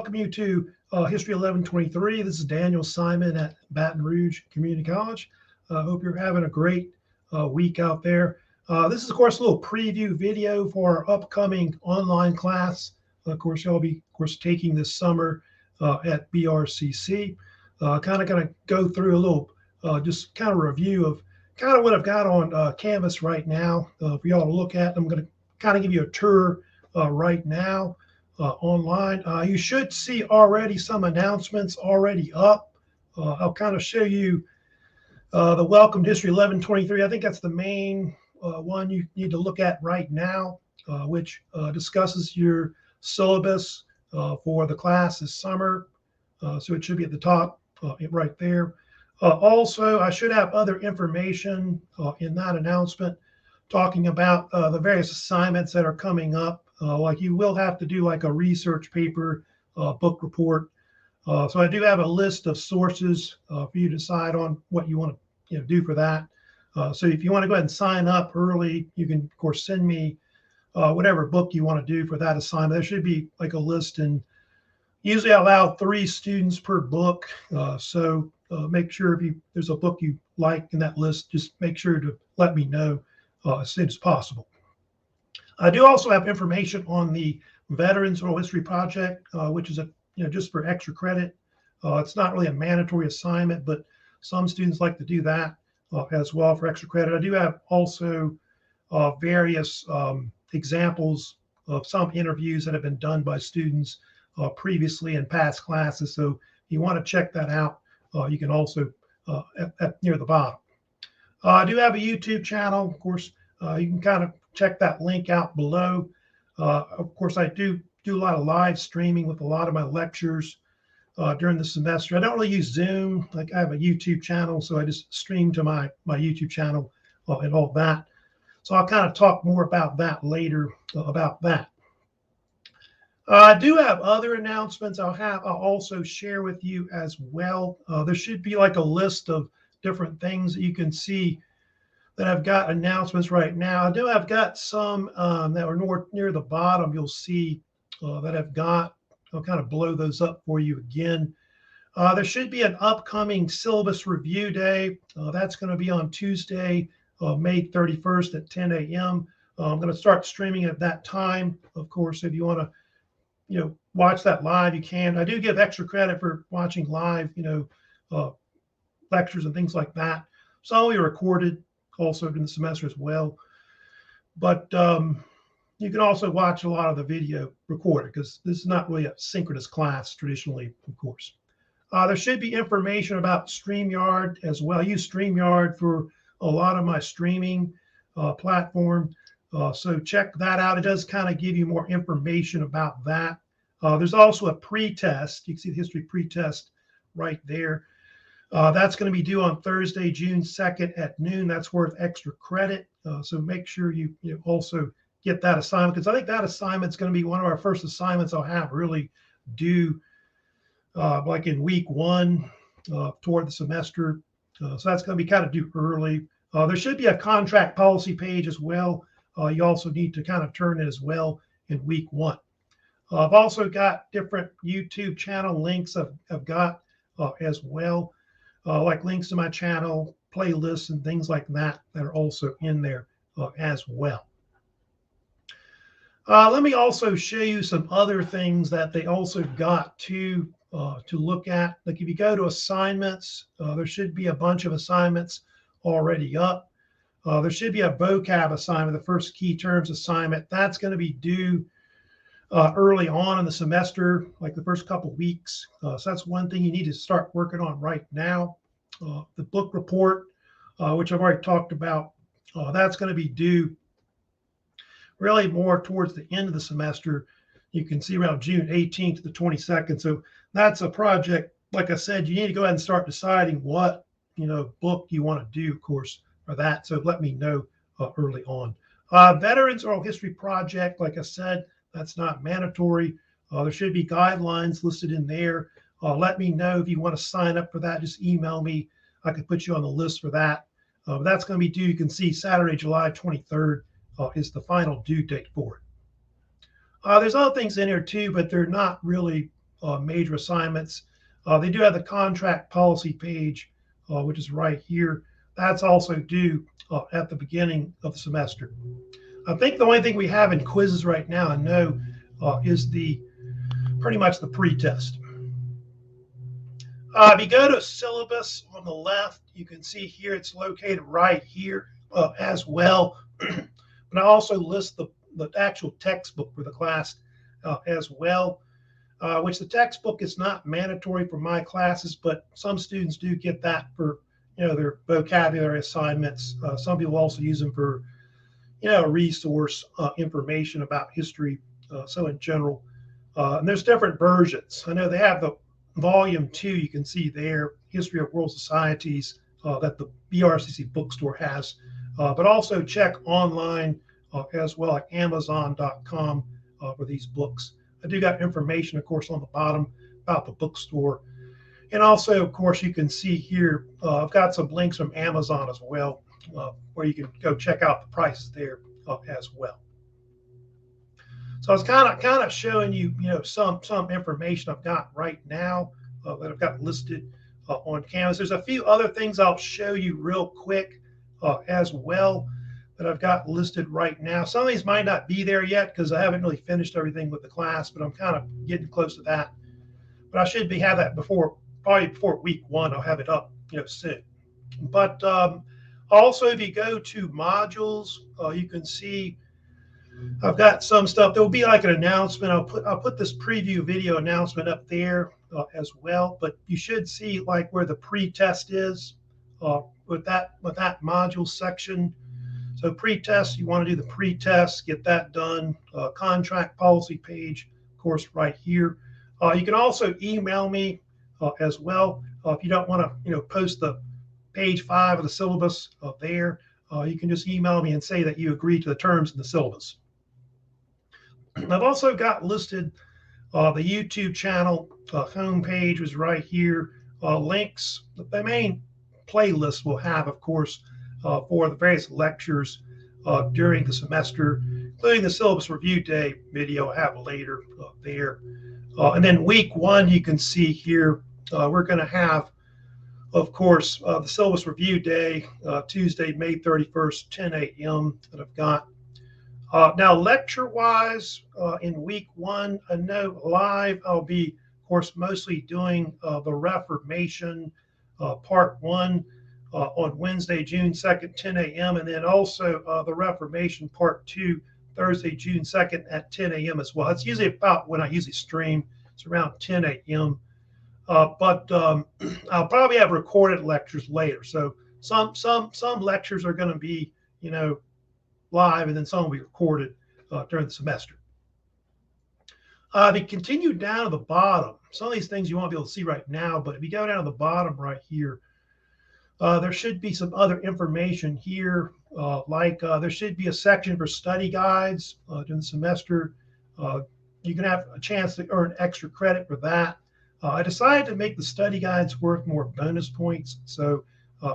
welcome you to History 1123. This is Daniel Simon at Baton Rouge Community College. I hope you're having a great week out there. This is, of course, a little preview video for our upcoming online class. Of course, you'll be, taking this summer at BRCC. Kind of going to go through a little, just kind of review of kind of what I've got on Canvas right now for y'all to look at. I'm going to kind of give you a tour right now. Online. You should see already some announcements already up. I'll kind of show you the Welcome to History 1123. I think that's the main one you need to look at right now, which discusses your syllabus for the class this summer. So it should be at the top right there. Also, I should have other information in that announcement talking about the various assignments that are coming up. Like you will have to do like a research paper, book report. So I do have a list of sources for you to decide on what you want to do for that. So if you want to go ahead and sign up early, you can, of course, send me whatever book you want to do for that assignment. There should be like a list, and usually I allow 3 students per book. So make sure if there's a book you like in that list, just make sure to let me know as soon as possible. I do also have information on the Veterans Oral History Project, which is just for extra credit. It's not really a mandatory assignment, but some students like to do that as well for extra credit. I do have also various examples of some interviews that have been done by students previously in past classes. So if you want to check that out, you can also near the bottom. I do have a YouTube channel. Of course, you can kind of check that link out below. Of course, I do a lot of live streaming with a lot of my lectures during the semester. I don't really use Zoom. Like I have a YouTube channel, so I just stream to my YouTube channel and all that. So I'll kind of talk more about that later about that. I do have other announcements I'll also share with you as well. There should be like a list of different things that you can see that I've got announcements right now. I've got some that are near the bottom. You'll see that I've got. I'll kind of blow those up for you again. There should be an upcoming syllabus review day. That's going to be on Tuesday, May 31st at 10 a.m. I'm going to start streaming at that time. Of course, if you want to, watch that live, you can. I do give extra credit for watching live, lectures and things like that. Some will be recorded also during the semester as well. But you can also watch a lot of the video recorded because this is not really a synchronous class traditionally, of course. There should be information about StreamYard as well. I use StreamYard for a lot of my streaming platform. So check that out. It does kind of give you more information about that. There's also a pre-test. You can see the history pre-test right there. That's going to be due on Thursday, June 2nd at noon. That's worth extra credit. So make sure you also get that assignment, because I think that assignment is going to be one of our first assignments I'll have really due like in week 1 toward the semester. So that's going to be kind of due early. There should be a contract policy page as well. You also need to kind of turn it as well in week 1. I've also got different YouTube channel links I've got as well. Like links to my channel, playlists, and things like that are also in there as well. Let me also show you some other things that they also got to look at. Like if you go to assignments, there should be a bunch of assignments already up. There should be a vocab assignment, the first key terms assignment. That's going to be due early on in the semester, like the first couple weeks. So that's one thing you need to start working on right now. The book report, which I've already talked about, that's going to be due really more towards the end of the semester. You can see around June 18th to the 22nd. So that's a project, like I said, you need to go ahead and start deciding what book you want to do, of course, for that. So let me know early on. Veterans Oral History Project, like I said, that's not mandatory. There should be guidelines listed in there. Let me know if you want to sign up for that. Just email me. I can put you on the list for that. That's going to be due. You can see Saturday, July 23rd is the final due date for it. There's other things in here too, but they're not really major assignments. They do have the contract policy page, which is right here. That's also due at the beginning of the semester. I think the only thing we have in quizzes right now, I know, is pretty much the pre-test. If you go to syllabus on the left, you can see here it's located right here as well. But I also list the actual textbook for the class as well, which the textbook is not mandatory for my classes, but some students do get that for their vocabulary assignments. Some people also use them for resource information about history. So in general, and there's different versions. I know they have the volume 2, you can see there, History of World Societies, that the BRCC bookstore has, but also check online as well at Amazon.com for these books. I do got information, of course, on the bottom about the bookstore. And also, of course, you can see here, I've got some links from Amazon as well, where you can go check out the prices there as well. So I was kind of showing you, some information I've got right now that I've got listed on Canvas. There's a few other things I'll show you real quick as well that I've got listed right now. Some of these might not be there yet because I haven't really finished everything with the class, but I'm kind of getting close to that. But I should have that probably before week 1. I'll have it up, soon. But also, if you go to modules, you can see I've got some stuff. There will be like an announcement. I'll put this preview video announcement up there as well. But you should see like where the pre-test is with that module section. So pre-test, you want to do the pre-test, get that done. Contract policy page, of course, right here. You can also email me as well if you don't want to, post the page 5 of the syllabus there. You can just email me and say that you agree to the terms in the syllabus. I've also got listed the YouTube channel homepage was right here. Links, the main playlist will have, of course, for the various lectures during the semester, including the syllabus review day video I have later there. And then week 1, you can see here, we're going to have, of course, the syllabus review day, Tuesday, May 31st, 10 a.m. that I've got. Now, lecture-wise, in week 1, I know live, I'll be, of course, mostly doing the Reformation, part 1, on Wednesday, June 2nd, 10 a.m., and then also the Reformation part 2, Thursday, June 2nd at 10 a.m. as well. That's usually about when I usually stream. It's around 10 a.m. But I'll probably have recorded lectures later. So some lectures are going to be, live, and then some will be recorded during the semester. If you continue down to the bottom, some of these things you won't be able to see right now, but if you go down to the bottom right here, there should be some other information here, like there should be a section for study guides during the semester. You can have a chance to earn extra credit for that. I decided to make the study guides worth more bonus points. So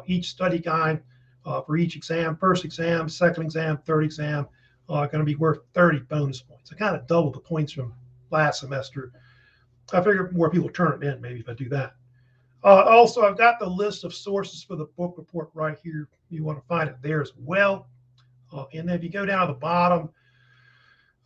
each study guide for each exam, first exam, second exam, third exam, going to be worth 30 bonus points. I kind of doubled the points from last semester. I figure more people turn them in maybe if I do that. Also, I've got the list of sources for the book report right here. You want to find it there as well. And then if you go down to the bottom,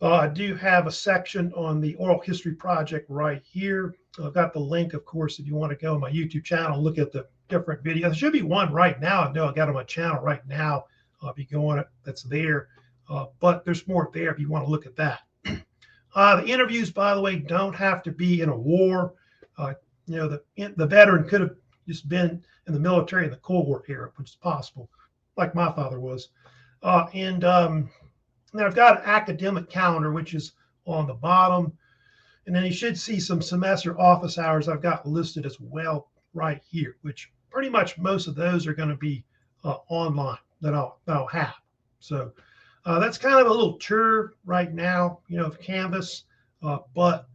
I do have a section on the oral history project right here. I've got the link, of course, if you want to go on my YouTube channel and look at the different videos. There should be one right now. I know I got on my channel right now. If you go on it, that's there. But there's more there if you want to look at that. The interviews, by the way, don't have to be in a war. The veteran could have just been in the military in the Cold War era, which is possible, like my father was. And then I've got an academic calendar, which is on the bottom. And then you should see some semester office hours I've got listed as well right here, which pretty much most of those are going to be online that I'll have. So that's kind of a little tour right now, of Canvas. But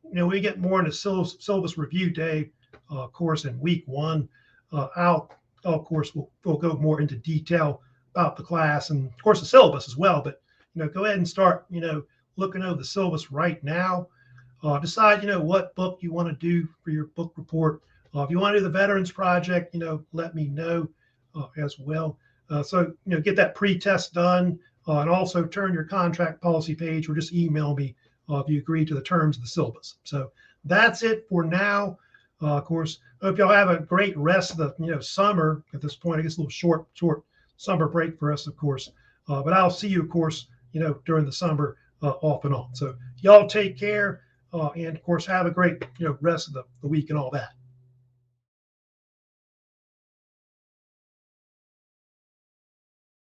we get more into syllabus review day, of course, in week 1. Of course, we'll go more into detail about the class and, of course, the syllabus as well. But, go ahead and start, looking over the syllabus right now. decide, what book you want to do for your book report. If you want to do the Veterans Project, let me know as well. So, get that pre-test done and also turn your contract policy page or just email me if you agree to the terms of the syllabus. So that's it for now. Of course, hope y'all have a great rest of the summer. At this point, I guess a little short summer break for us, of course. But I'll see you, of course, during the summer off and on. So y'all take care and, of course, have a great rest of the week and all that.